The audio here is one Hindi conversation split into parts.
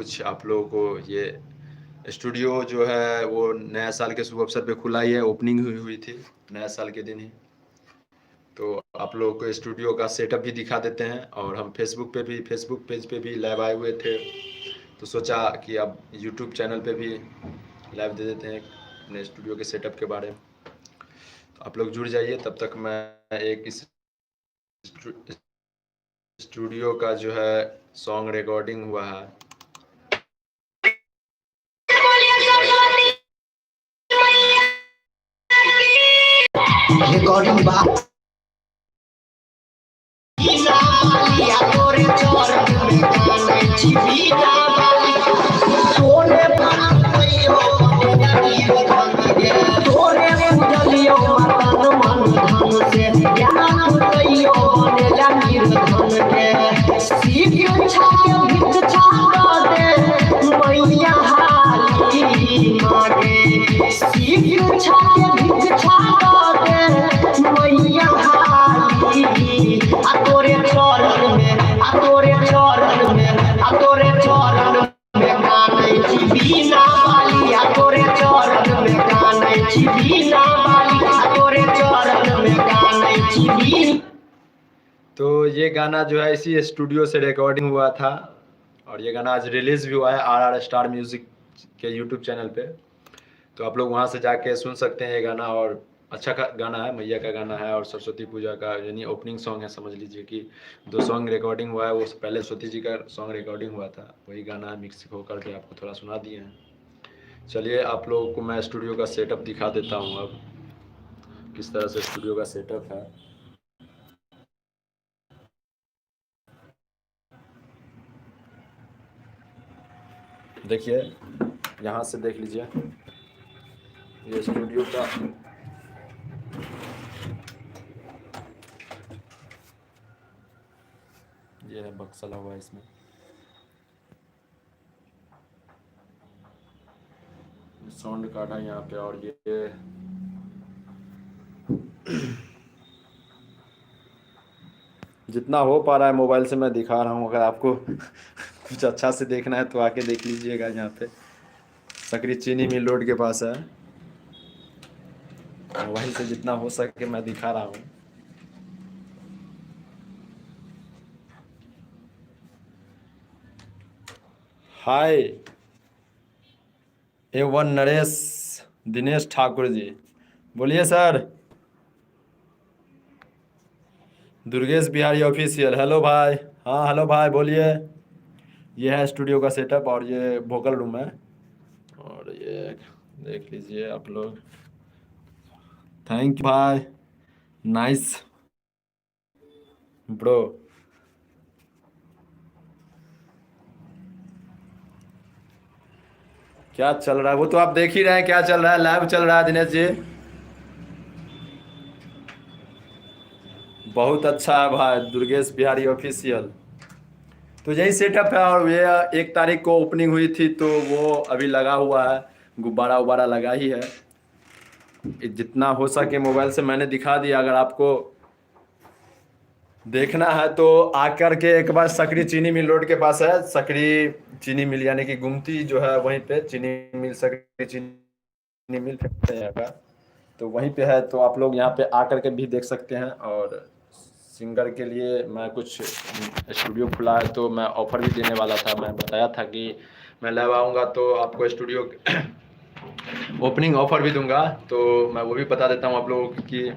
कुछ आप लोगों को ये स्टूडियो जो है वो नया साल के शुभ अवसर पे खुला ही है, ओपनिंग हुई थी नया साल के दिन ही। तो आप लोगों को स्टूडियो का सेटअप भी दिखा देते हैं, और हम फेसबुक पेज पे भी लाइव आए हुए थे, तो सोचा कि अब यूट्यूब चैनल पे भी लाइव दे देते हैं अपने स्टूडियो के सेटअप के बारे में। तो आप लोग जुड़ जाइए, तब तक मैं एक इस स्टूडियो का जो है सॉन्ग रिकॉर्डिंग हुआ है रिकॉर्डिंग बात तो ये गाना जो है इसी स्टूडियो से रिकॉर्डिंग हुआ था, और ये गाना आज रिलीज भी हुआ है आर स्टार म्यूजिक के यूट्यूब चैनल पे। तो आप लोग वहाँ से जाके सुन सकते हैं ये गाना, और अच्छा गाना है, मैया का गाना है और सरस्वती पूजा का यानी ओपनिंग सॉन्ग है। समझ लीजिए कि 2 सॉन्ग रिकॉर्डिंग हुआ है, वो पहले सरस्वती जी का सॉन्ग रिकॉर्डिंग हुआ था, वही गाना मिक्स होकर के आपको थोड़ा सुना दिए हैं। चलिए आप लोगों को मैं स्टूडियो का सेटअप दिखा देता हूँ अब, किस तरह से स्टूडियो का सेटअप है। देखिए, यहाँ से देख लीजिए, ये स्टूडियो का ये है बक्सा लगा हुआ है इसमें। साउंड कार्ड है यहाँ पे, और ये जितना हो पा रहा है मोबाइल से मैं दिखा रहा हूँ। अगर आपको कुछ अच्छा से देखना है तो आके देख लीजिएगा। यहाँ पे सकरी चीनी मिल रोड के पास है। मोबाइल से जितना हो सके मैं दिखा रहा हूँ। हाय A1 नरेश दिनेश ठाकुर जी, बोलिए sir. Durgesh Bihari official, hello भाई। हाँ हेलो भाई, बोलिए। ये है स्टूडियो का सेटअप, और ये वोकल रूम है, और ये देख लीजिए आप लोग। थैंक यू भाई, नाइस ब्रो। क्या चल रहा है वो तो आप देख ही रहे हैं, क्या चल रहा है, लाइव चल रहा है दिनेश जी। बहुत अच्छा है भाई, दुर्गेश बिहारी ऑफिशियल। तो यही सेटअप है, और ये 1 तारीख को ओपनिंग हुई थी, तो वो अभी लगा हुआ है, गुब्बारा उब्बारा लगा ही है। जितना हो सके मोबाइल से मैंने दिखा दिया। अगर आपको देखना है तो आकर के एक बार सकरी चीनी मिल रोड के पास है, सकरी चीनी मिल यानी कि गुमती जो है वहीं पे चीनी मिल, सकरी चीनी मिल यहाँ का, तो वहीं पे है। तो आप लोग यहाँ पे आकर के भी देख सकते हैं। और सिंगर के लिए मैं कुछ स्टूडियो खुला है, तो मैं ऑफ़र भी देने वाला था। मैं बताया था कि मैं लाइव आऊँगा तो आपको स्टूडियो ओपनिंग ऑफ़र भी दूंगा। तो मैं वो भी बता देता हूँ आप लोगों को कि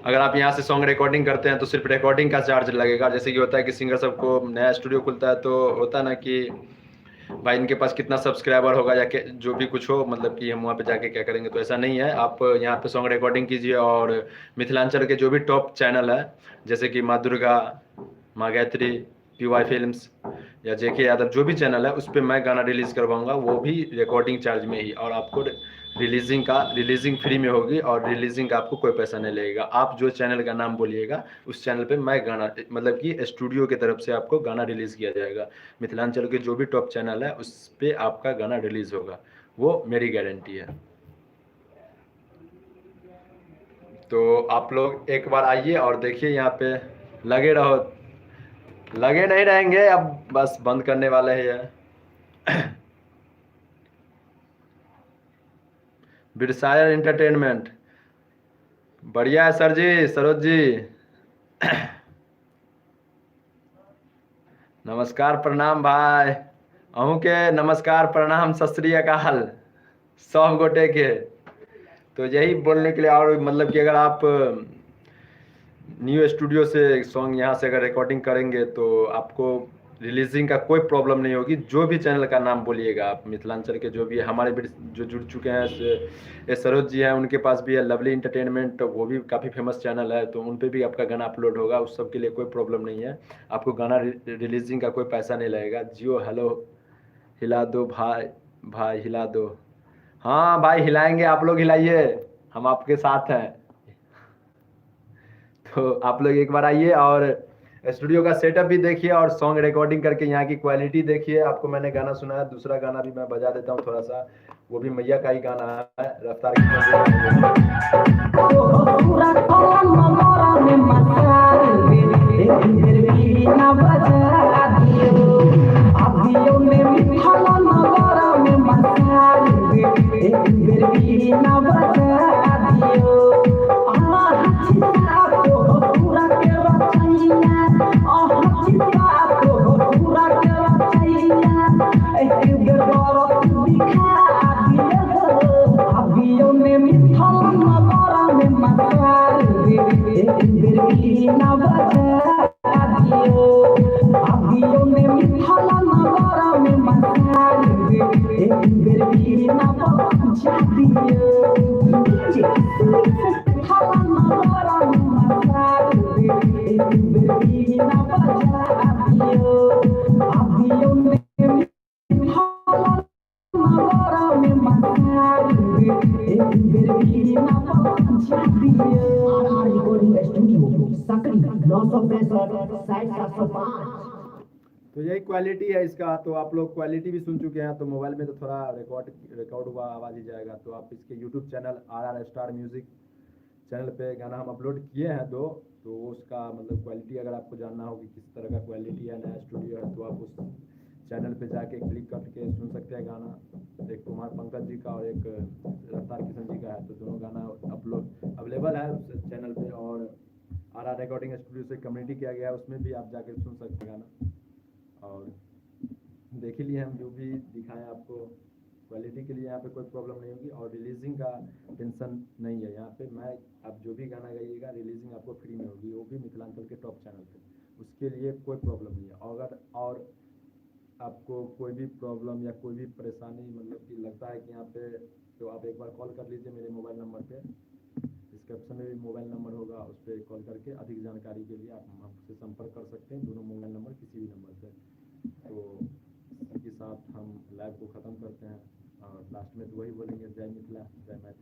अगर आप यहाँ से सॉन्ग रिकॉर्डिंग करते हैं तो सिर्फ रिकॉर्डिंग का चार्ज लगेगा। जैसे कि होता है कि सिंगर सबको नया स्टूडियो खुलता है तो होता है ना कि भाई इनके पास कितना सब्सक्राइबर होगा, या जो भी कुछ हो, मतलब कि हम वहाँ पे जाके क्या करेंगे। तो ऐसा नहीं है, आप यहाँ पे सॉन्ग रिकॉर्डिंग कीजिए, और मिथिलांचल के जो भी टॉप चैनल है, जैसे कि माँ दुर्गा, माँ गायत्री, PY फिल्म्स, या JK यादव, जो भी चैनल है उस पर मैं गाना रिलीज़ करवाऊँगा, वो भी रिकॉर्डिंग चार्ज में ही। और आपको रिलीजिंग फ्री में होगी, और रिलीजिंग का आपको कोई पैसा नहीं लगेगा। आप जो चैनल का नाम बोलिएगा उस चैनल पे मैं गाना, मतलब कि स्टूडियो की तरफ से आपको गाना रिलीज़ किया जाएगा। मिथिलांचल के जो भी टॉप चैनल है उस पे आपका गाना रिलीज़ होगा, वो मेरी गारंटी है। तो आप लोग एक बार आइए और देखिए, यहाँ पे लगे रहो। लगे नहीं रहेंगे, अब बस बंद करने वाले हैं। बिरसायर एंटरटेनमेंट। बढ़िया है सर जी, सरोज जी। नमस्कार प्रणाम भाई। अहू के नमस्कार प्रणाम सत श्री अकाल सब गोटे के। तो यही बोलने के लिए, और मतलब कि अगर आप न्यू स्टूडियो से सॉन्ग यहाँ से अगर रिकॉर्डिंग करेंगे तो आपको रिलीजिंग का कोई प्रॉब्लम नहीं होगी। जो भी चैनल का नाम बोलिएगा आप, मिथिलांचल के जो भी हमारे जो जुड़ चुके हैं, ये सरोज जी हैं, उनके पास भी है लवली इंटरटेनमेंट, वो भी काफ़ी फेमस चैनल है, तो उन पे भी आपका गाना अपलोड होगा। उस सब के लिए कोई प्रॉब्लम नहीं है। आपको गाना रिलीजिंग का कोई पैसा नहीं लगेगा। जियो हेलो हिला दो भाई, भाई हिला दो। हाँ भाई हिलाएंगे, आप लोग हिलाइए, हम आपके साथ हैं। तो आप लोग एक बार आइए और स्टूडियो का सेटअप भी देखिए और सॉन्ग रिकॉर्डिंग करके यहाँ की क्वालिटी देखिए। आपको मैंने गाना सुनाया, दूसरा गाना भी मैं बजा देता हूँ थोड़ा सा। वो भी मैया का ही गाना है, रफ्तार तो यही क्वालिटी है इसका। तो आप लोग क्वालिटी भी सुन चुके हैं, तो मोबाइल में तो थोड़ा रिकॉर्ड हुआ आवाज़ ही जाएगा। तो आप इसके YouTube channel RR star music channel पे गाना हम अपलोड किए हैं दो। तो उसका मतलब क्वालिटी अगर आपको जानना हो कि किस तरह का क्वालिटी है, नया स्टूडियो है, तो आप उस चैनल पे जाके क्लिक करके सुन सकते हैं गाना। एक कुमार पंकज जी का और एक रफ्तार किशन जी का है, तो दोनों गाना अपलोड अवेलेबल है उस चैनल पे। और RR रिकॉर्डिंग स्टूडियो से कम्युनिटी किया गया है, उसमें भी आप जाके सुन सकते हैं गाना। और देख ही लिए हम जो भी दिखाएं आपको, क्वालिटी के लिए यहाँ पे कोई प्रॉब्लम नहीं होगी। और रिलीजिंग का टेंशन नहीं है यहाँ पे। मैं आप जो भी गाना गाइएगा रिलीजिंग आपको फ्री में होगी, वो भी मिथिलांचल के टॉप चैनल पे। उसके लिए कोई प्रॉब्लम नहीं है। अगर और आपको कोई भी प्रॉब्लम या कोई भी परेशानी मतलब कि लगता है कि यहाँ पे, तो आप एक बार कॉल कर लीजिए मेरे मोबाइल नंबर पे। डिस्क्रिप्शन में भी मोबाइल नंबर होगा, उस पर कॉल करके अधिक जानकारी के लिए आप हमसे संपर्क कर सकते हैं। दोनों मोबाइल नंबर किसी भी नंबर से। तो इसी के साथ हम लाइव को ख़त्म करते हैं और लास्ट में तो वही बोलेंगे, जय मिथिला जय मैथिली।